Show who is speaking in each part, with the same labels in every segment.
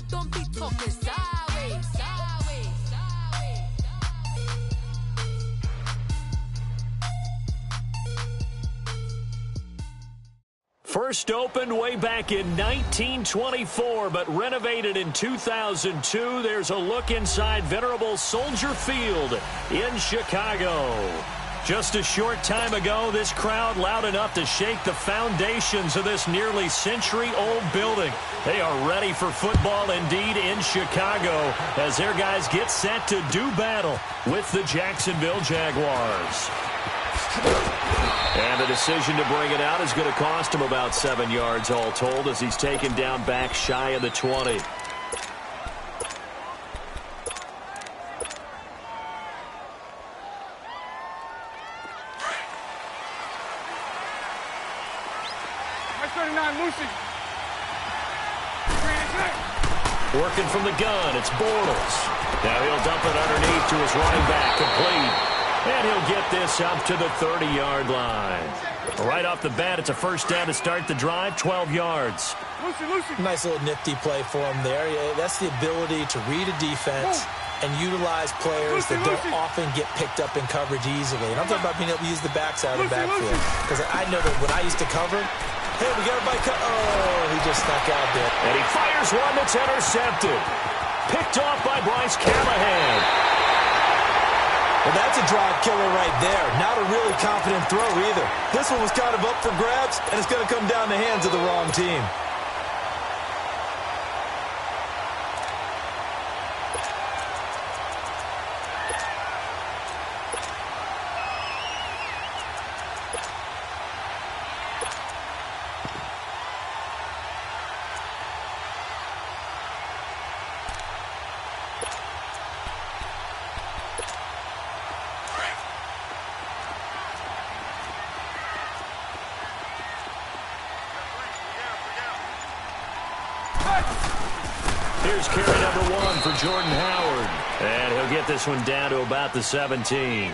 Speaker 1: Don't be talking sideways.
Speaker 2: First opened way back in 1924, but renovated in 2002. There's a look inside venerable Soldier Field in Chicago. Just a short time ago, this crowd loud enough to shake the foundations of this nearly century-old building. They are ready for football indeed in Chicago as their guys get set to do battle with the Jacksonville Jaguars. And the decision to bring it out is going to cost him about 7 yards all told as he's taken down back shy of the 20. Working from the gun, it's Bortles. Now he'll dump it underneath to his running back, complete. And he'll get this up to the 30-yard line. Right off the bat, it's a first down to start the drive, 12 yards.
Speaker 3: Nice little nifty play for him there. That's the ability to read a defense and utilize players that don't often get picked up in coverage easily. And I'm talking about being able to use the backside of the backfield. Because I know that when I used to cover, hey, we got a bike cut. Oh, he just snuck out there.
Speaker 2: And he fires one that's intercepted. Picked off by Bryce Callahan.
Speaker 3: Well, that's a drive killer right there. Not a really confident throw either. This one was kind of up for grabs, and it's going to come down the hands of the wrong team.
Speaker 2: Here's carry number 1 for Jordan Howard. And he'll get this one down to about the 17.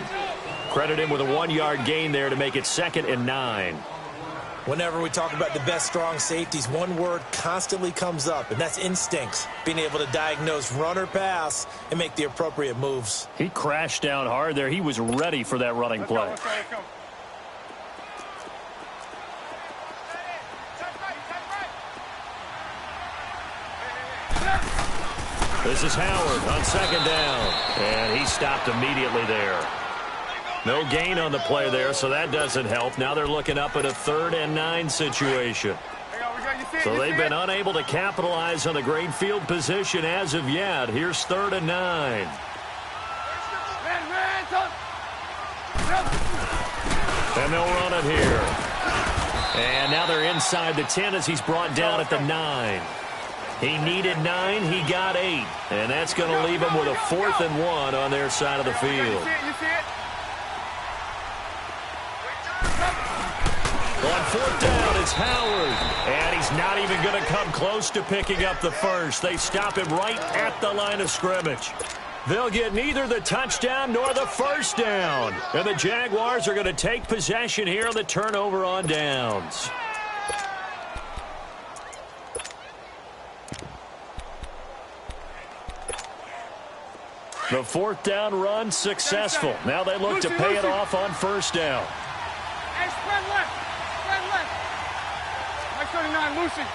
Speaker 2: Credit him with a 1-yard gain there to make it 2nd and 9.
Speaker 3: Whenever we talk about the best strong safeties, one word constantly comes up, and that's instincts. Being able to diagnose run or pass and make the appropriate moves.
Speaker 2: He crashed down hard there. He was ready for that running play.
Speaker 4: Let's go.
Speaker 2: This is Howard on 2nd down. And he stopped immediately there. No gain on the play there, so that doesn't help. Now they're looking up at a 3rd and 9 situation. So they've been unable to capitalize on the great field position as of yet. Here's 3rd and 9. And they'll run it here. And now they're inside the 10 as he's brought down at the 9. He needed 9, he got 8. And that's going to leave him with a 4th and 1 on their side of the field.
Speaker 4: You see it?
Speaker 2: On 4th down, it's Howard. And he's not even going to come close to picking up the first. They stop him right at the line of scrimmage. They'll get neither the touchdown nor the first down. And the Jaguars are going to take possession here on the turnover on downs. The 4th down run successful. Now they look to pay it off on 1st down.
Speaker 4: Hey, spread left. Spread left. Mike 39, Lucy.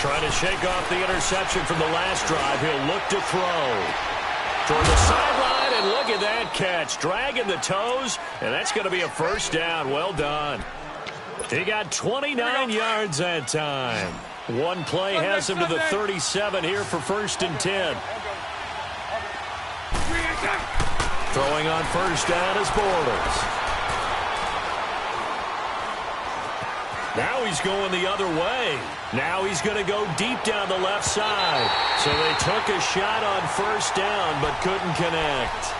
Speaker 2: Trying to shake off the interception from the last drive. He'll look to throw. Toward the sideline, and look at that catch. Dragging the toes, and that's going to be a 1st down. Well done. He got 29 yards that time. One play has him to the 37 here for 1st and 10. Throwing on 1st down is Bortles. Now he's going the other way. Now he's going to go deep down the left side. So they took a shot on 1st down but couldn't connect.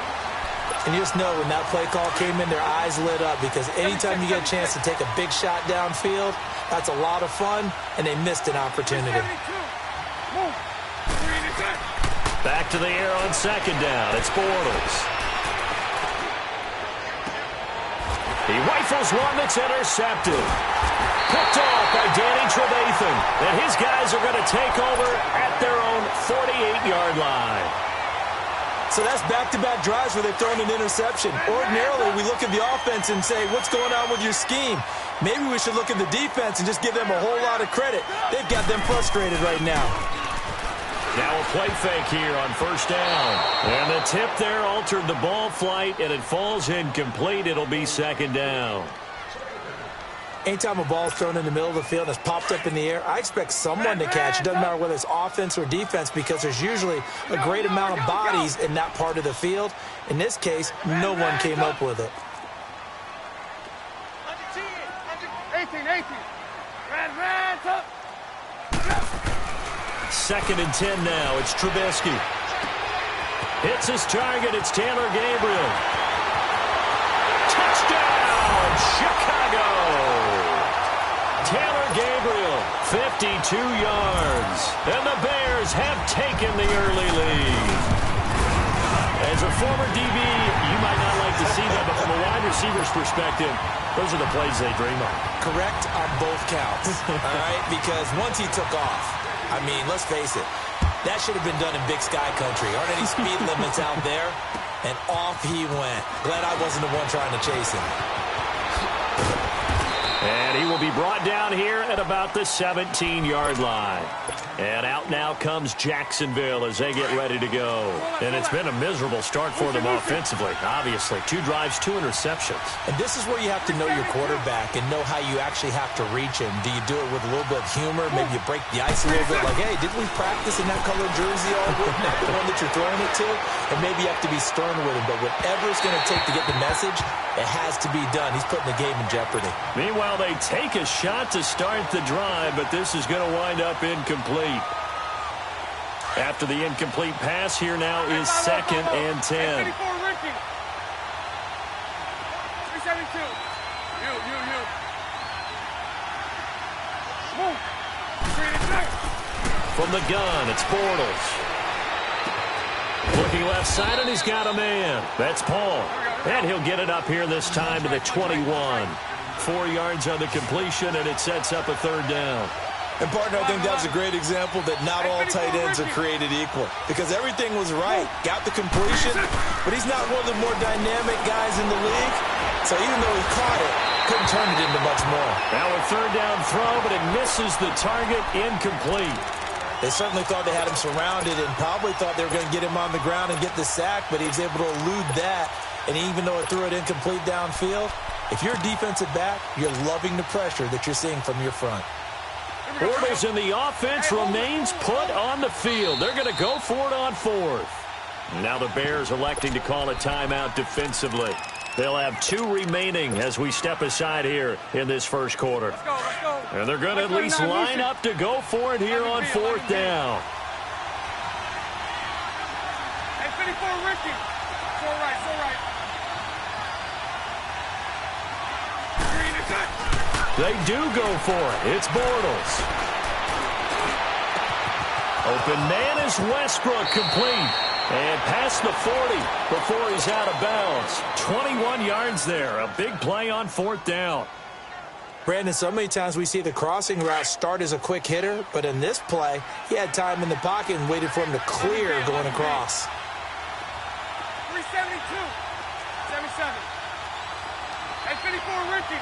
Speaker 3: And you just know when that play call came in, their eyes lit up because anytime you get a chance to take a big shot downfield, that's a lot of fun, and they missed an opportunity.
Speaker 2: Back to the air on 2nd down. It's Bortles. He rifles one that's intercepted. Picked off by Danny Trevathan. And his guys are going to take over at their own 48-yard line.
Speaker 3: So that's back-to-back drives where they've thrown an interception. Ordinarily, we look at the offense and say, what's going on with your scheme? Maybe we should look at the defense and just give them a whole lot of credit. They've got them frustrated right now.
Speaker 2: Now a play fake here on first down. And the tip there altered the ball flight, and it falls incomplete. It'll be second down.
Speaker 3: Anytime a ball is thrown in the middle of the field and it's popped up in the air, I expect someone to catch. It doesn't matter whether it's offense or defense because there's usually a great amount of bodies in that part of the field. In this case, no one came up with it.
Speaker 4: 18. Red, top.
Speaker 2: Second and 10 now. It's Trubisky. Hits his target. It's Taylor Gabriel. Touchdown, Chicago. Taylor Gabriel, 52 yards. And the Bears have taken the early lead. As a former DB, you might not like to see that, but from a wide receiver's perspective, those are the plays they dream of.
Speaker 3: Correct on both counts, all right? Because once he took off, I mean, let's face it, that should have been done in Big Sky Country. Aren't any speed limits out there? And off he went. Glad I wasn't the one trying to chase him.
Speaker 2: And he will be brought down here at about the 17-yard line. And out now comes Jacksonville as they get ready to go. And it's been a miserable start for them offensively. Obviously, 2 drives, 2 interceptions.
Speaker 3: And this is where you have to know your quarterback and know how you actually have to reach him. Do you do it with a little bit of humor? Maybe you break the ice a little bit like, hey, didn't we practice in that colored jersey all week? Not the one that you're throwing it to? And maybe you have to be stern with him. But whatever it's going to take to get the message, it has to be done. He's putting the game in jeopardy.
Speaker 2: Meanwhile, they take a shot to start the drive, but this is going to wind up incomplete. After the incomplete pass, here now is second and 10.
Speaker 4: 372. You. Move.
Speaker 2: From the gun, it's Bortles. Looking left side, and he's got a man. That's Paul. And he'll get it up here this time to the 21. 4 yards on the completion, and it sets up a third down.
Speaker 3: And, partner, I think that was a great example that not all tight ends are created equal. Because everything was right. Got the completion, but he's not one of the more dynamic guys in the league. So even though he caught it, couldn't turn it into much more.
Speaker 2: Now a third down throw, but it misses the target, incomplete.
Speaker 3: They certainly thought they had him surrounded and probably thought they were going to get him on the ground and get the sack, but he was able to elude that. And even though it threw it incomplete downfield, if you're a defensive back, you're loving the pressure that you're seeing from your front.
Speaker 2: Bortles in the offense remains put on the field. They're going to go for it on 4th. Now the Bears electing to call a timeout defensively. They'll have 2 remaining as we step aside here in this first quarter.
Speaker 4: Let's go.
Speaker 2: And they're going to at least line up to go for it here on 4th down.
Speaker 4: Hey, 54, Ricky. So right. Green is good.
Speaker 2: They do go for it. It's Bortles. Open man is Westbrook, complete. And past the 40 before he's out of bounds. 21 yards there. A big play on 4th down.
Speaker 3: Brandon, so many times we see the crossing route start as a quick hitter, but in this play, he had time in the pocket and waited for him to clear going across.
Speaker 4: 372. 77. Hey, 54, Ricky.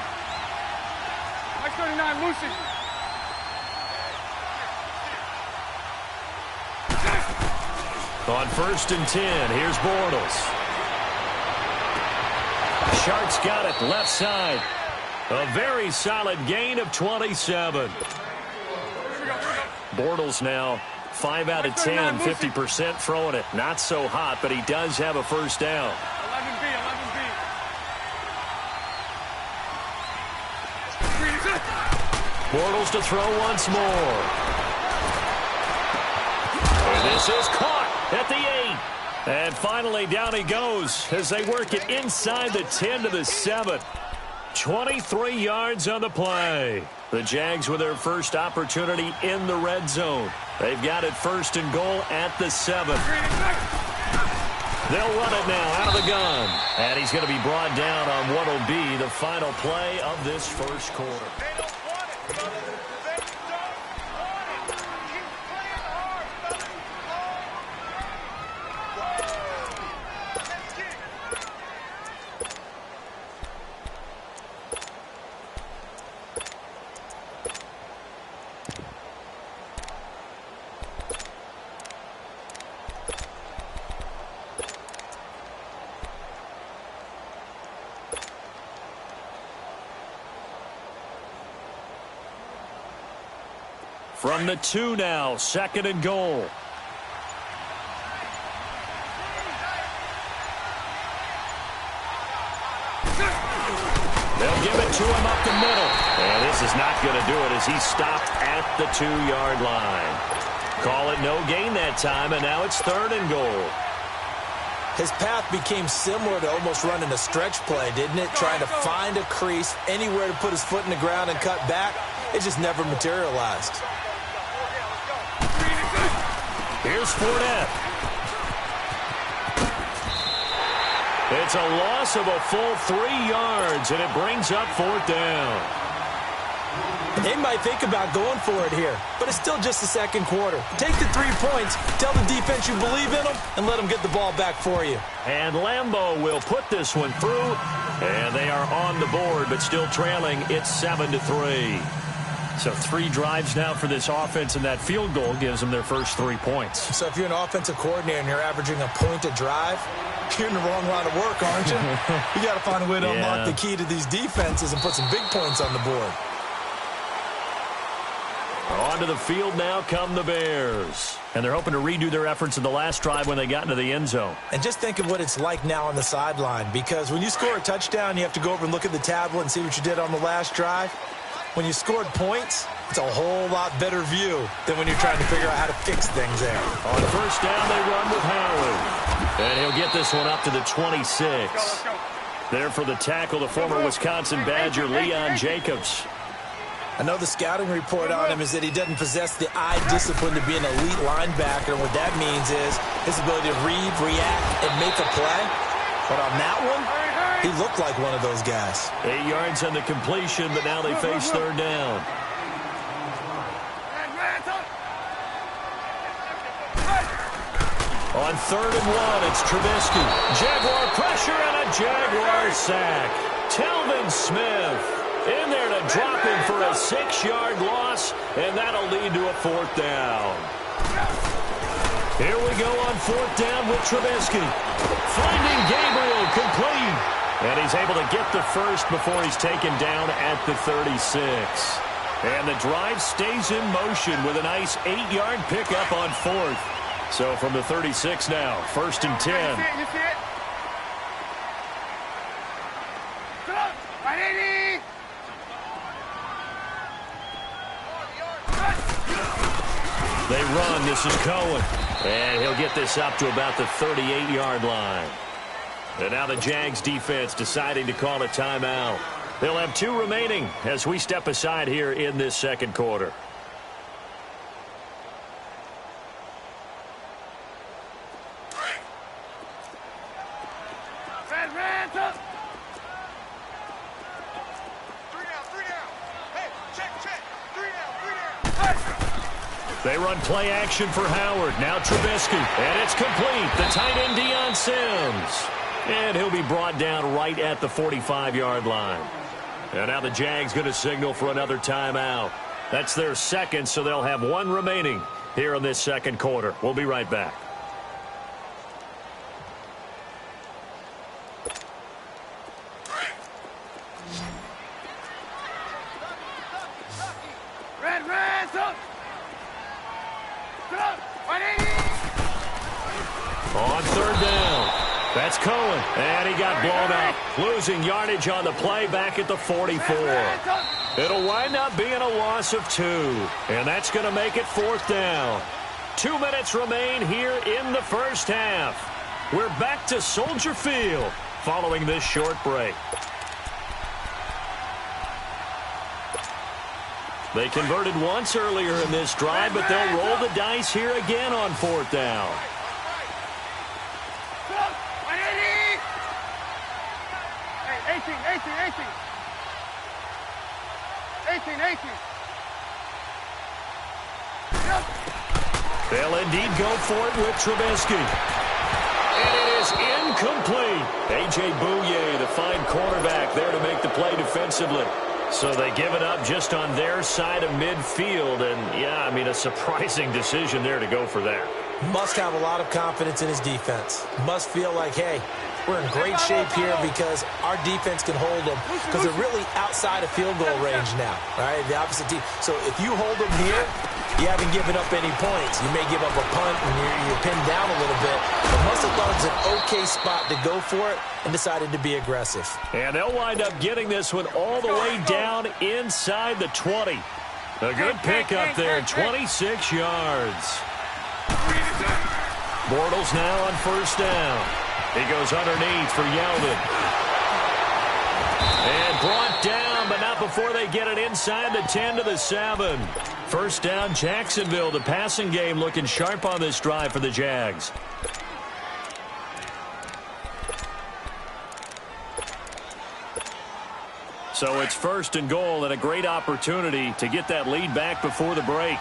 Speaker 4: Mike 39, Lucy.
Speaker 2: On 1st and 10, here's Bortles. Shark's got it left side. A very solid gain of 27. Bortles now 5 out of 10, 50% throwing it. Not so hot, but he does have a first down.
Speaker 4: 11B.
Speaker 2: Bortles to throw once more. And this is caught at the 8. And finally down he goes as they work it inside the 10 to the 7. 23 yards on the play. The Jags with their first opportunity in the red zone. They've got it 1st and goal at the 7. They'll run it now out of the gun. And he's going to be brought down on what will be the final play of this first quarter. From the 2 now, 2nd and goal. They'll give it to him up the middle. And this is not going to do it as he's stopped at the 2-yard line. Call it no gain that time, and now it's 3rd and goal.
Speaker 3: His path became similar to almost running a stretch play, didn't it? Trying to find a crease, anywhere to put his foot in the ground and cut back. It just never materialized.
Speaker 2: Here's Fournette. It's a loss of a full 3 yards, and it brings up 4th down.
Speaker 3: They might think about going for it here, but it's still just the 2nd quarter. Take the 3 points, tell the defense you believe in them, and let them get the ball back for you.
Speaker 2: And Lambeau will put this one through, and they are on the board, but still trailing. It's 7-3. So 3 drives now for this offense, and that field goal gives them their first 3 points.
Speaker 3: So if you're an offensive coordinator and you're averaging a point a drive, you're in the wrong line of work, aren't you? You got to find a way to unlock the key to these defenses and put some big points on the board.
Speaker 2: Onto the field now come the Bears. And they're hoping to redo their efforts in the last drive when they got into the end zone.
Speaker 3: And just think of what it's like now on the sideline, because when you score a touchdown, you have to go over and look at the tablet and see what you did on the last drive. When you scored points, it's a whole lot better view than when you're trying to figure out how to fix things there.
Speaker 2: On 1st down, they run with Howard. And he'll get this one up to the 26. There for the tackle, the former Wisconsin Badger, Leon Jacobs.
Speaker 3: I know the scouting report on him is that he doesn't possess the eye discipline to be an elite linebacker. And what that means is his ability to read, react, and make a play. But on that one, he looked like one of those guys.
Speaker 2: 8 yards on the completion, but now they face 3rd down. On 3rd and 1, it's Trubisky. Jaguar pressure and a Jaguar sack. Telvin Smith in there to drop him for a 6-yard loss, and that'll lead to a 4th down. Here we go on 4th down with Trubisky. Finding Gabriel complete. And he's able to get the first before he's taken down at the 36. And the drive stays in motion with a nice 8-yard pickup on 4th. So from the 36 now, 1st and 10.
Speaker 4: You see it?
Speaker 2: They run. This is Cohen. And he'll get this up to about the 38-yard line. And now the Jags defense deciding to call a timeout. They'll have 2 remaining as we step aside here in this 2nd quarter. They run play action for Howard. Now Trubisky. And it's complete. The tight end, Deion Sims. And he'll be brought down right at the 45-yard line. And now the Jags going to signal for another timeout. That's their 2nd, so they'll have 1 remaining here in this 2nd quarter. We'll be right back. On 3rd down, that's Cohen, and he got blown up. Losing yardage on the play back at the 44. It'll wind up being a loss of 2, and that's going to make it 4th down. 2 minutes remain here in the 1st half. We're back to Soldier Field following this short break. They converted once earlier in this drive, but they'll roll the dice here again on 4th down. They'll indeed go for it with Trubisky. And it is incomplete. A.J. Bouye, the fine cornerback, there to make the play defensively. So they give it up just on their side of midfield. And, yeah, I mean, a surprising decision there to go for that.
Speaker 3: Must have a lot of confidence in his defense. Must feel like, hey, We're in great shape here because our defense can hold them because they're really outside of field goal range now, right? The opposite team. So if you hold them here, you haven't given up any points. You may give up a punt and you're pinned down a little bit. But must have thought it was an okay spot to go for it and decided to be aggressive.
Speaker 2: And they'll wind up getting this one all the way down inside the 20. A good pick up there, 26 yards. Bortles now on first down. He goes underneath for Yeldon. And brought down, but not before they get it inside the 10 to the 7. First down, Jacksonville. The passing game looking sharp on this drive for the Jags. So it's first and goal and a great opportunity to get that lead back before the break.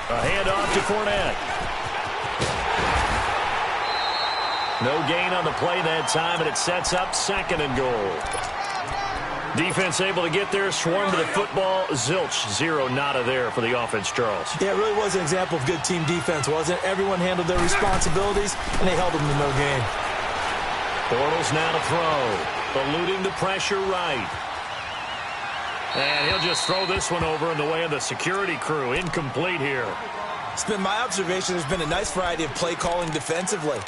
Speaker 2: A handoff to Fournette. No gain on the play that time, and it sets up second and goal. Defense able to get there, swarm to the football. Zilch, zero nada there for the offense, Charles.
Speaker 3: Yeah, it really was an example of good team defense, wasn't it? Everyone handled their responsibilities, and they held them to no gain.
Speaker 2: Bortles now to throw. Eluding the pressure right. And he'll just throw this one over in the way of the security crew. Incomplete here.
Speaker 3: It's been my observation there's been a nice variety of play calling defensively.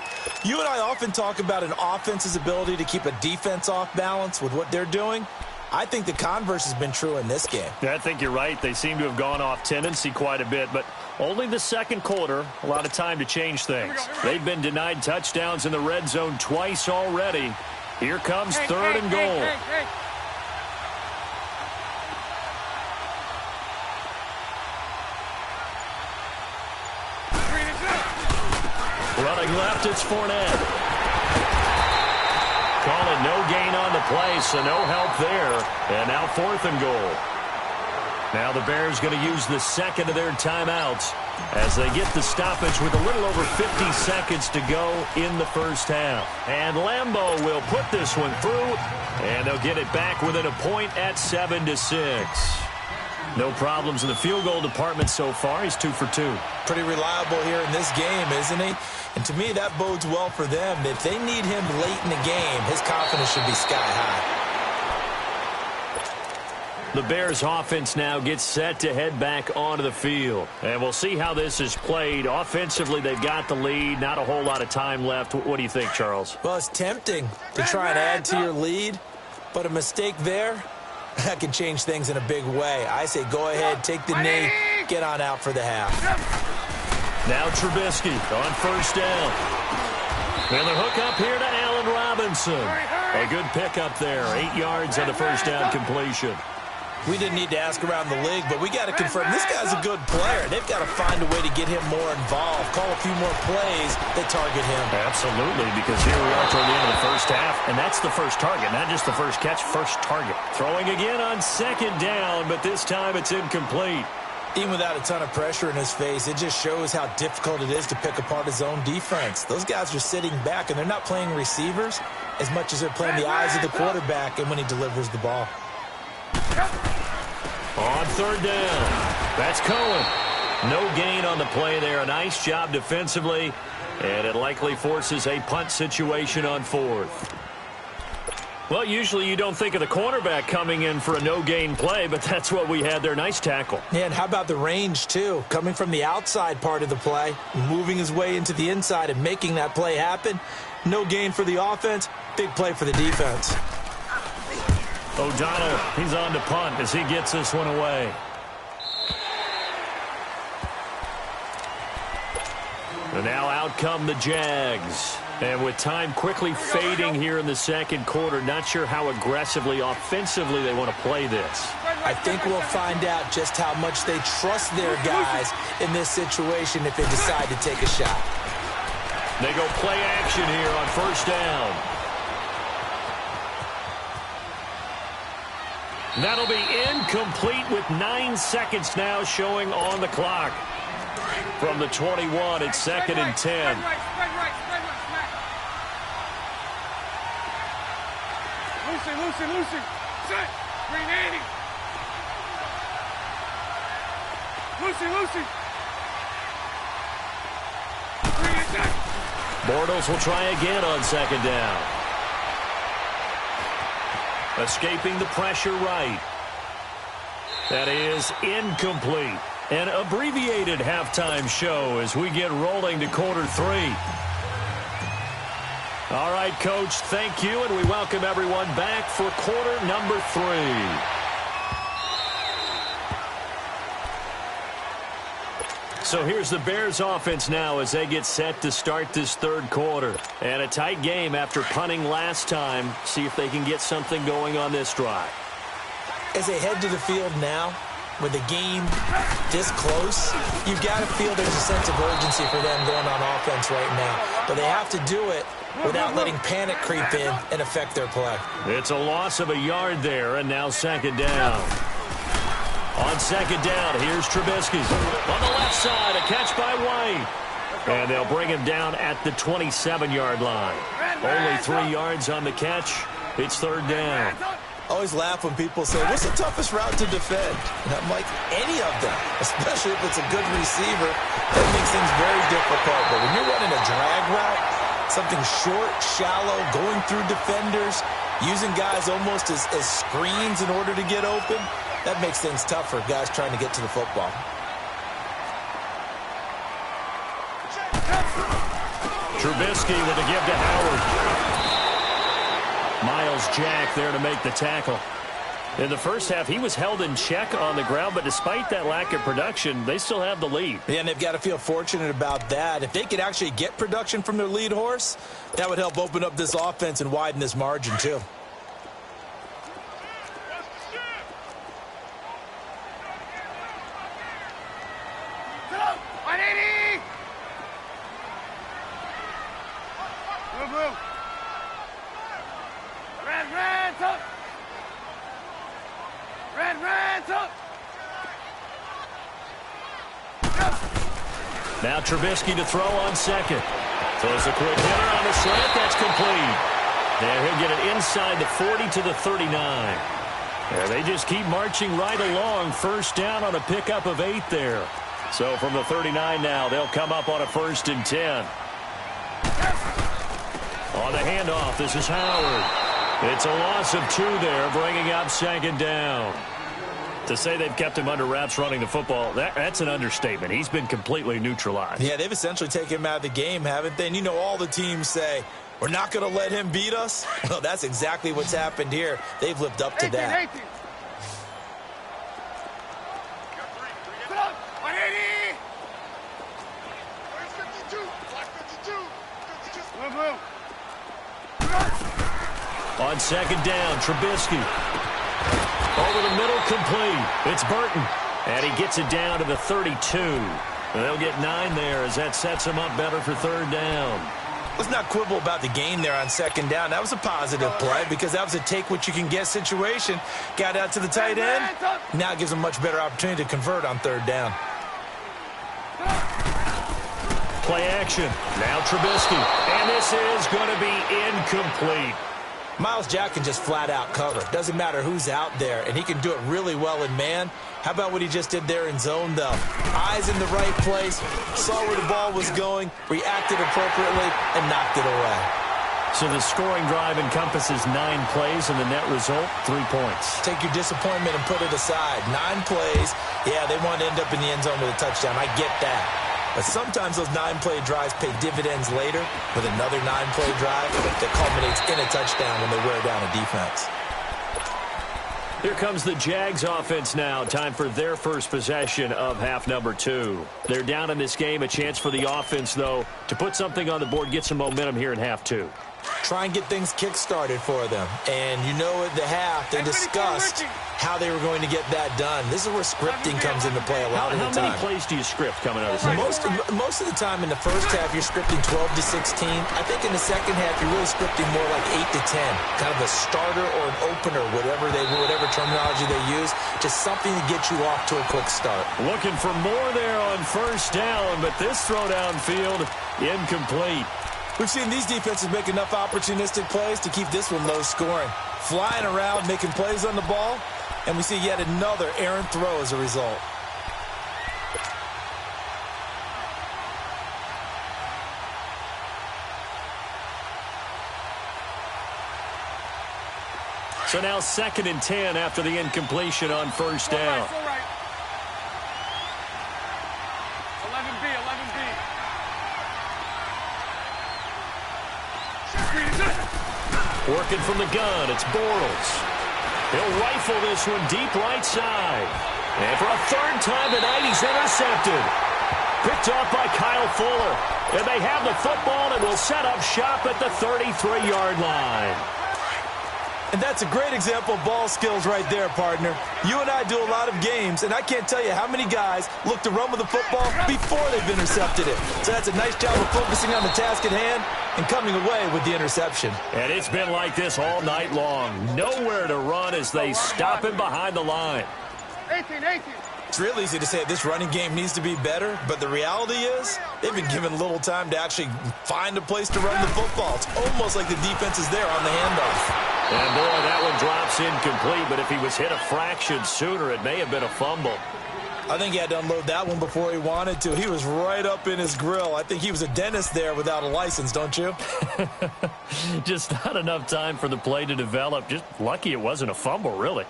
Speaker 3: You and I often talk about an offense's ability to keep a defense off balance with what they're doing. I think the converse has been true in this game.
Speaker 2: Yeah, I think you're right. They seem to have gone off tendency quite a bit, but only the second quarter, a lot of time to change things. They've been denied touchdowns in the red zone twice already. Here comes third and goal. Running left, it's Fournette. Calling no gain on the play, so no help there. And now fourth and goal. Now the Bears going to use the second of their timeouts as they get the stoppage with a little over 50 seconds to go in the first half. And Lambeau will put this one through, and they'll get it back within a point at 7-6. No problems in the field goal department so far. He's 2 for 2.
Speaker 3: Pretty reliable here in this game, isn't he? And to me, that bodes well for them. If they need him late in the game, his confidence should be sky high.
Speaker 2: The Bears offense now gets set to head back onto the field. And we'll see how this is played. Offensively, they've got the lead. Not a whole lot of time left. What do you think, Charles?
Speaker 3: Well, it's tempting to try and add to your lead, but a mistake there, that can change things in a big way. I say go ahead, take the knee, get on out for the half.
Speaker 2: Now Trubisky on first down. And the hook up here to Allen Robinson. A good pickup there. 8 yards on the first down completion.
Speaker 3: We didn't need to ask around the league, but we got to confirm this guy's a good player. They've got to find a way to get him more involved, call a few more plays that target him.
Speaker 2: Absolutely, because here we are toward the end of the first half, and that's the first target, not just the first catch, first target. Throwing again on second down, but this time it's incomplete.
Speaker 3: Even without a ton of pressure in his face, it just shows how difficult it is to pick apart his own defense. Those guys are sitting back, and they're not playing receivers as much as they're playing the eyes of the quarterback and when he delivers the ball.
Speaker 2: On third down, that's Cohen. No gain on the play there. A nice job defensively, and it likely forces a punt situation on fourth. Well, usually you don't think of the cornerback coming in for a no-gain play, but that's what we had there. Nice tackle.
Speaker 3: Yeah, and how about the range, too? Coming from the outside part of the play, moving his way into the inside and making that play happen. No gain for the offense, big play for the defense.
Speaker 2: O'Donnell, he's on to punt as he gets this one away. And now out come the Jags. And with time quickly fading here in the second quarter, not sure how aggressively, offensively they want to play this.
Speaker 3: I think we'll find out just how much they trust their guys in this situation if they decide to take a shot.
Speaker 2: They go play action here on first down. That'll be incomplete with 9 seconds now showing on the clock. From the 21, it's second and 10.
Speaker 4: Lucy. Set. Green 80. Lucy.
Speaker 2: Bortles will try again on second down. Escaping the pressure right. That is incomplete. An abbreviated halftime show as we get rolling to quarter 3. All right, Coach, thank you, and we welcome everyone back for quarter number 3. So here's the Bears offense now as they get set to start this third quarter. And a tight game after punting last time. See if they can get something going on this drive.
Speaker 3: As they head to the field now, with the game this close, you've got to feel there's a sense of urgency for them going on offense right now. But they have to do it without letting panic creep in and affect their play.
Speaker 2: It's a loss of a yard there, and now second down. On second down, here's Trubisky. On the left side, a catch by White. And they'll bring him down at the 27-yard line. Only 3 yards on the catch. It's third down.
Speaker 3: I always laugh when people say, what's the toughest route to defend? And I'm like, any of them, especially if it's a good receiver. That makes things very difficult. But when you're running a drag route, something short, shallow, going through defenders, using guys almost as screens in order to get open, that makes things tough for guys trying to get to the football.
Speaker 2: Trubisky with a give to Howard. Miles Jack there to make the tackle. In the first half, he was held in check on the ground, but despite that lack of production, they still have the lead.
Speaker 3: Yeah, and they've got to feel fortunate about that. If they could actually get production from their lead horse, that would help open up this offense and widen this margin, too.
Speaker 2: Now Trubisky to throw on second. Throws a quick hitter on the slant. That's complete. And he'll get it inside the 40 to the 39. And they just keep marching right along. First down on a pickup of 8 there. So from the 39 now, they'll come up on a 1st and 10. On the handoff, this is Howard. It's a loss of 2 there, bringing up second down. To say they've kept him under wraps running the football, that's an understatement. He's been completely neutralized.
Speaker 3: Yeah, they've essentially taken him out of the game, haven't they? And you know, all the teams say, we're not going to let him beat us. Well, that's exactly what's happened here. They've lived up to that.
Speaker 4: 18.
Speaker 2: On second down, Trubisky. Over the middle, complete. It's Burton. And he gets it down to the 32. And they'll get 9 there as that sets him up better for third down.
Speaker 3: Let's not quibble about the gain there on second down. That was a positive play because that was a take-what-you-can-get situation. Got out to the tight end. Now it gives them a much better opportunity to convert on third down.
Speaker 2: Play action. Now Trubisky. And this is going to be incomplete.
Speaker 3: Miles Jack can just flat out cover. Doesn't matter who's out there, and he can do it really well in man. How about what he just did there in zone, though? Eyes in the right place, saw where the ball was going, reacted appropriately, and knocked it away.
Speaker 2: So the scoring drive encompasses 9 plays, and the net result, 3 points.
Speaker 3: Take your disappointment and put it aside. 9 plays. Yeah, they want to end up in the end zone with a touchdown. I get that. But sometimes those 9-play drives pay dividends later with another 9-play drive that culminates in a touchdown when they wear down a defense.
Speaker 2: Here comes the Jags offense now. Time for their first possession of half number 2. They're down in this game. A chance for the offense, though, to put something on the board, get some momentum here in half 2.
Speaker 3: Try and get things kick-started for them. And you know at the half, they discussed how they were going to get that done. This is where scripting comes into play a lot of the time.
Speaker 2: How many plays do you script coming out of the second?
Speaker 3: Most of the time in the first half, you're scripting 12 to 16. I think in the second half, you're really scripting more like 8 to 10. Kind of a starter or an opener, whatever terminology they use. Just something to get you off to a quick start.
Speaker 2: Looking for more there on first down, but this throw downfield, incomplete.
Speaker 3: We've seen these defenses make enough opportunistic plays to keep this one low scoring. Flying around, making plays on the ball, and we see yet another errant throw as a result.
Speaker 2: So now 2nd and 10 after the incompletion on first down.
Speaker 4: Full right. 11B, 11B.
Speaker 2: Working from the gun, it's Bortles. He'll rifle this one deep right side. And for a 3rd time tonight, he's intercepted. Picked off by Kyle Fuller. And they have the football and will set up shop at the 33-yard line.
Speaker 3: And that's a great example of ball skills right there, partner. You and I do a lot of games, and I can't tell you how many guys look to run with the football before they've intercepted it. So that's a nice job of focusing on the task at hand and coming away with the interception.
Speaker 2: And it's been like this all night long. Nowhere to run as they stop him behind the line.
Speaker 4: 18, 18.
Speaker 3: It's real easy to say this running game needs to be better, but the reality is they've been given little time to actually find a place to run the football. It's almost like the defense is there on the handoff.
Speaker 2: And boy, that one drops incomplete, but if he was hit a fraction sooner, it may have been a fumble.
Speaker 3: I think he had to unload that one before he wanted to. He was right up in his grill. I think he was a dentist there without a license, don't you?
Speaker 2: Just not enough time for the play to develop. Just lucky it wasn't a fumble, really.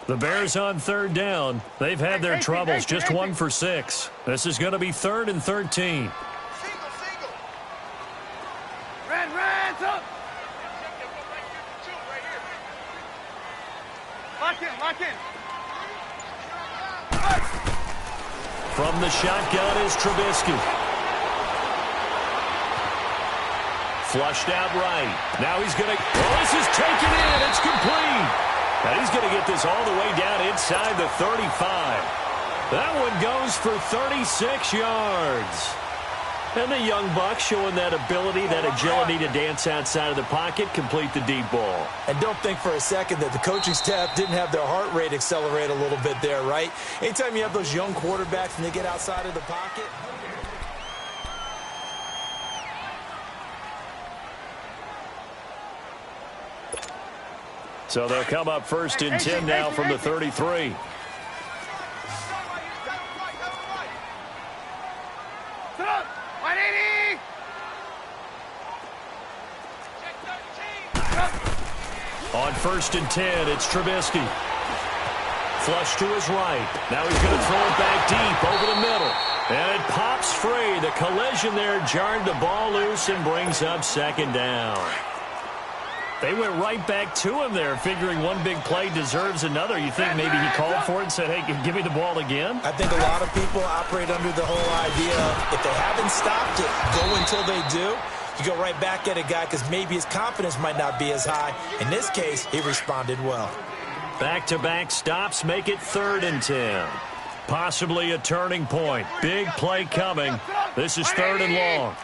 Speaker 2: The Bears on 3rd down. They've had their troubles, just 1 for 6. This is going to be 3rd and 13.
Speaker 4: Red, up. Lock in.
Speaker 2: From the shotgun is Trubisky. Flushed out right. Now he's going to... Oh, this is taken in. It's complete. And he's going to get this all the way down inside the 35. That one goes for 36 yards. And the young buck showing that ability, that agility to dance outside of the pocket, complete the deep ball.
Speaker 3: And don't think for a second that the coaching staff didn't have their heart rate accelerate a little bit there, right? Anytime you have those young quarterbacks and they get outside of the pocket...
Speaker 2: So they'll come up 1st and 10 now from the 33. On 1st and 10, it's Trubisky. Flush to his right. Now he's going to throw it back deep over the middle. And it pops free. The collision there jarred the ball loose and brings up 2nd down. They went right back to him there, figuring one big play deserves another. You think maybe he called for it and said, hey, give me the ball again?
Speaker 3: I think a lot of people operate under the whole idea of if they haven't stopped it, go until they do. You go right back at a guy because maybe his confidence might not be as high. In this case, he responded well.
Speaker 2: Back-to-back stops make it 3rd and 10. Possibly a turning point. Big play coming. This is 3rd and long.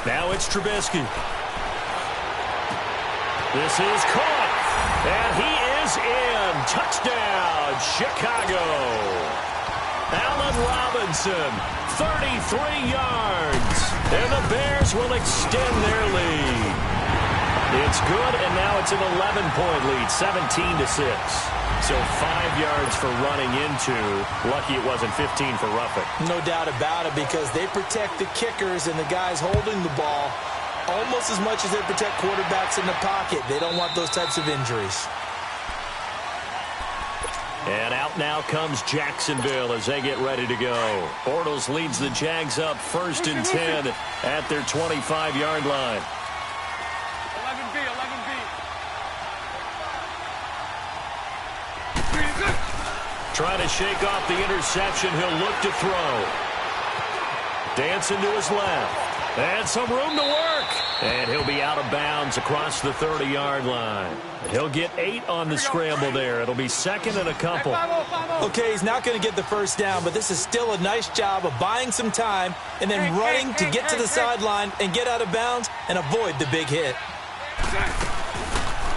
Speaker 2: Now it's Trubisky. This is caught. And he is in. Touchdown, Chicago. Allen Robinson, 33 yards. And the Bears will extend their lead. It's good, and now it's an 11-point lead, 17-6. So 5 yards for running into. Lucky it wasn't 15 for roughing.
Speaker 3: No doubt about it, because they protect the kickers and the guys holding the ball almost as much as they protect quarterbacks in the pocket. They don't want those types of injuries.
Speaker 2: And out now comes Jacksonville as they get ready to go. Bortles leads the Jags up 1st and 10 at their 25-yard line.
Speaker 4: 11B, 11B.
Speaker 2: Trying to shake off the interception. He'll look to throw. Dancing to his left. And some room to work. And he'll be out of bounds across the 30-yard line. He'll get 8 on the scramble there. It'll be 2nd and a couple.
Speaker 3: Okay, he's not going to get the first down, but this is still a nice job of buying some time and then running to get to the sideline and get out of bounds and avoid the big hit.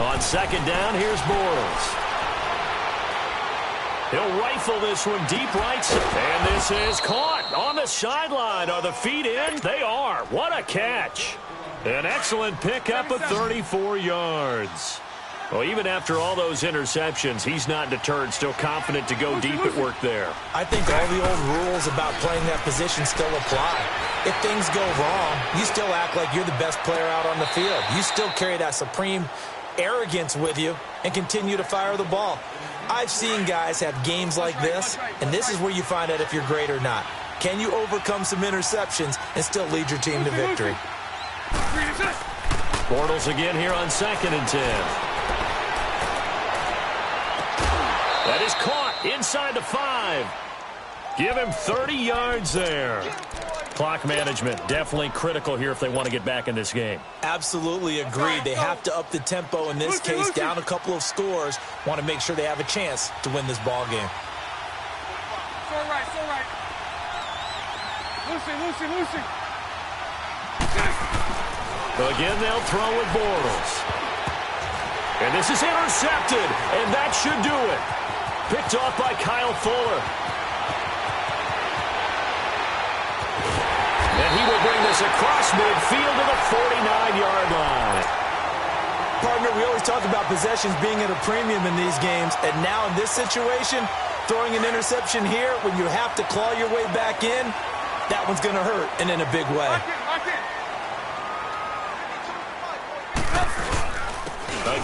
Speaker 3: On
Speaker 2: 2nd down, here's Bortles. He'll rifle this one deep right. And this is caught on the sideline. Are the feet in? They are. What a catch. An excellent pickup of 34 yards. Well, even after all those interceptions, he's not deterred, still confident to go deep at work there.
Speaker 3: I think all the old rules about playing that position still apply. If things go wrong, you still act like you're the best player out on the field. You still carry that supreme arrogance with you and continue to fire the ball. I've seen guys have games like this, and this is where you find out if you're great or not. Can you overcome some interceptions and still lead your team to victory?
Speaker 2: Bortles again here on 2nd and 10. That is caught inside the 5. Give him 30 yards there. Clock management definitely critical here if they want to get back in this game.
Speaker 3: Absolutely agreed. They have to up the tempo in this case, down a couple of scores. Want to make sure they have a chance to win this ball game.
Speaker 4: So right. Lucy.
Speaker 2: So again, they'll throw with Bortles. And this is intercepted, and that should do it. Picked off by Kyle Fuller. And he will bring this across midfield to the 49-yard line.
Speaker 3: Partner, we always talk about possessions being at a premium in these games, and now in this situation, throwing an interception here when you have to claw your way back in, that one's going to hurt, and in a big way.
Speaker 4: Lock in.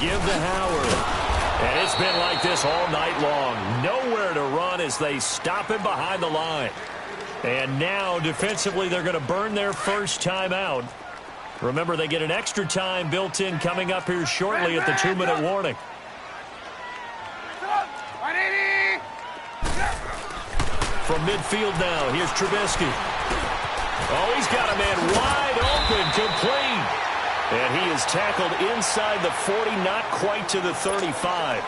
Speaker 2: Give to Howard. And it's been like this all night long. Nowhere to run as they stop him behind the line. And now, defensively, they're going to burn their first timeout. Remember, they get an extra time built in coming up here shortly at the 2-minute warning. From midfield now, here's Trubisky. Oh, he's got a man wide open, complete. And he is tackled inside the 40, not quite to the 35.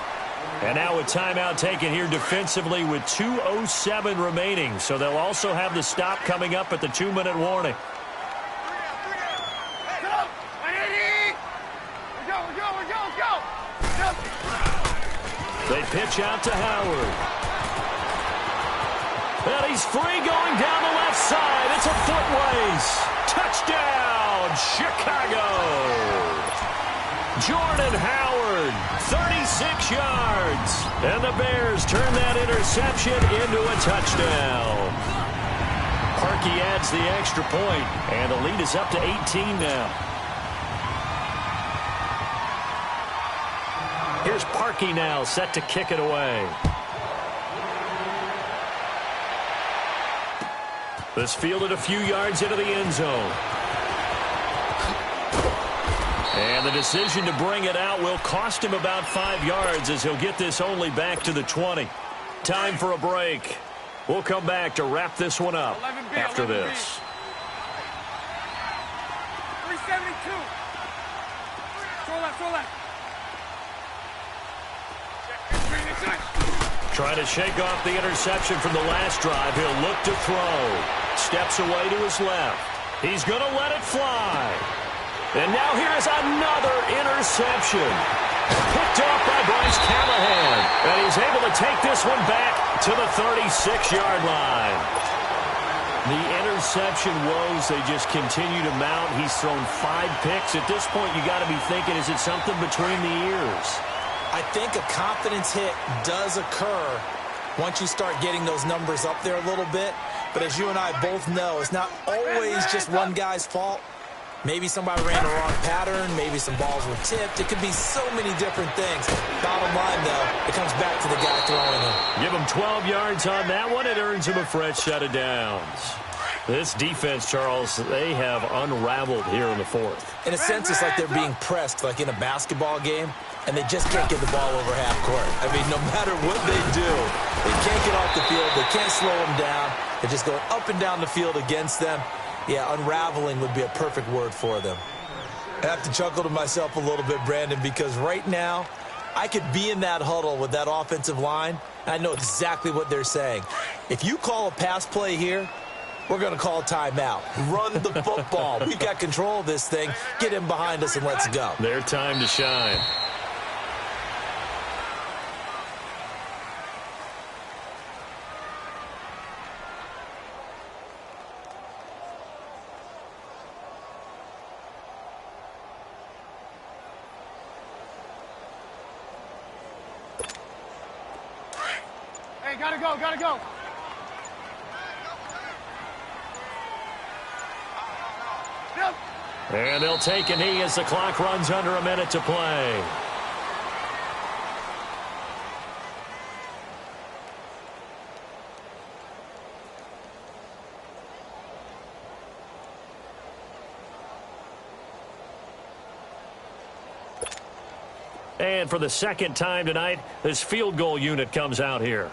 Speaker 2: And now a timeout taken here defensively with 2:07 remaining. So they'll also have the stop coming up at the 2-minute warning. They pitch out to Howard. And he's free going down the left side. It's a foot race. Touchdown, Chicago. Jordan Howard, 36 yards. And the Bears turn that interception into a touchdown. Parkey adds the extra point, and the lead is up to 18 now. Here's Parkey now, set to kick it away. This fielded a few yards into the end zone. And the decision to bring it out will cost him about 5 yards as he'll get this only back to the 20. Time for a break. We'll come back to wrap this one up after this.
Speaker 4: 372. Throw left.
Speaker 2: Trying to shake off the interception from the last drive. He'll look to throw. Steps away to his left. He's going to let it fly. And now here is another interception. Picked off by Bryce Callahan. And he's able to take this one back to the 36-yard line. The interception woes, they just continue to mount. He's thrown 5 picks. At this point, you got to be thinking, is it something between the ears?
Speaker 3: I think a confidence hit does occur once you start getting those numbers up there a little bit. But as you and I both know, it's not always just one guy's fault. Maybe somebody ran the wrong pattern. Maybe some balls were tipped. It could be so many different things. Bottom line, though, it comes back to the guy throwing them.
Speaker 2: Give him 12 yards on that one. It earns him a fresh set of downs. This defense, Charles, they have unraveled here in the fourth.
Speaker 3: In a sense, it's like they're being pressed, like in a basketball game, and they just can't get the ball over half court. I mean, no matter what they do, they can't get off the field. They can't slow them down. They're just going up and down the field against them. Yeah, unraveling would be a perfect word for them. I have to chuckle to myself a little bit, Brandon, because right now, I could be in that huddle with that offensive line, and I know exactly what they're saying. If you call a pass play here, we're going to call a timeout. Run the football. We've got control of this thing. Get him behind us and let's go.
Speaker 2: Their time to shine.
Speaker 4: Gotta go, gotta go.
Speaker 2: And they'll take a knee as the clock runs under a minute to play. And for the second time tonight, this field goal unit comes out here.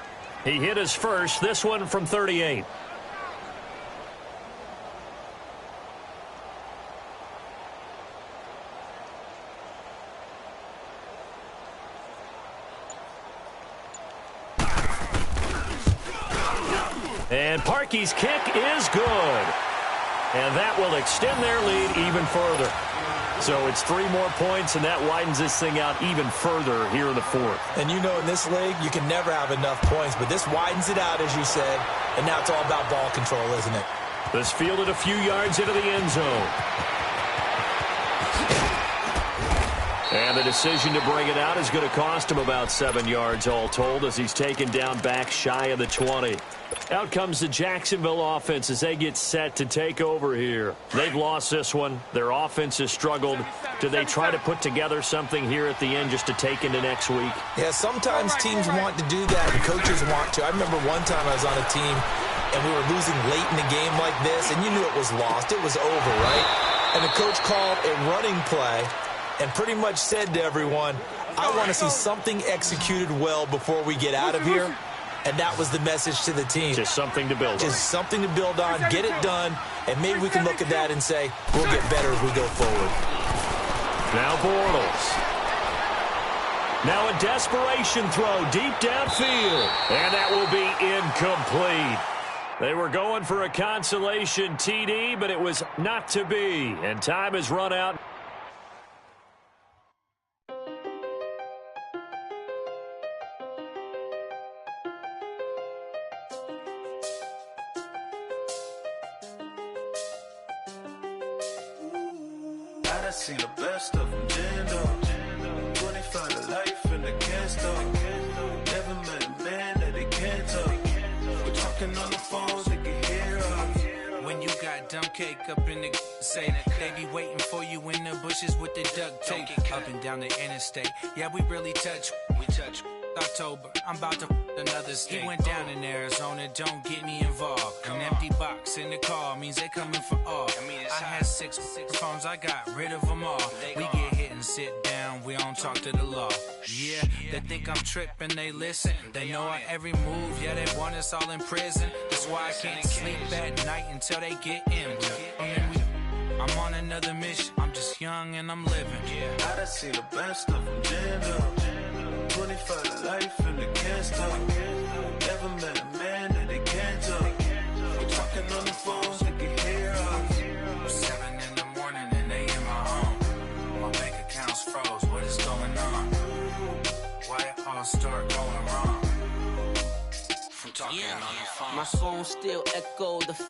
Speaker 2: He hit his first, this one from 38. And Parkey's kick is good. And that will extend their lead even further. So it's 3 more points, and that widens this thing out even further here in the fourth.
Speaker 3: And you know, in this league, you can never have enough points, but this widens it out, as you said, and now it's all about ball control, isn't it?
Speaker 2: This fielded a few yards into the end zone. And the decision to bring it out is going to cost him about 7 yards all told as he's taken down back shy of the 20. Out comes the Jacksonville offense as they get set to take over here. They've lost this one. Their offense has struggled. Do they try to put together something here at the end just to take into next week?
Speaker 3: Yeah, sometimes teams want to do that and coaches want to. I remember one time I was on a team and we were losing late in the game like this, and you knew it was lost. It was over, right? And the coach called a running play and pretty much said to everyone, I want to see something executed well before we get out of here. And that was the message to the team.
Speaker 2: Just something to build on.
Speaker 3: Just something to build on, get it done, and maybe we can look at that and say, we'll get better as we go forward.
Speaker 2: Now Bortles. Now a desperation throw deep downfield. And that will be incomplete. They were going for a consolation TD, but it was not to be. And time has run out.
Speaker 5: I seen the best of them, Jando. 25 to life and they can't stop. Never met a man that they can't talk. We're talking on the phones, they can hear us.
Speaker 6: When you got dumb cake up in the say that they be waiting for you in the bushes with the duct tape up and down the interstate. Yeah, we really touch. We touch. October, I'm about to another state. He went down in Arizona, don't get me involved. An empty box in the car means they coming for all. I had six phones, I got rid of them all. We get hit and sit down, we don't talk to the law. Yeah, they think I'm tripping, they listen. They know our every move, yeah, they want us all in prison. That's why I can't sleep at night until they get in. I'm on another mission, I'm just young and I'm living.
Speaker 5: I done seen the best of them, Jando. 25 to life and they can't stop. Never met a man that they can't talk. We're talking on the phones, they can hear us.
Speaker 6: 7 in the morning and they in my home. My bank account's froze, what is going on? Why it all start going wrong? From talking on the phone.
Speaker 7: My phone still echo the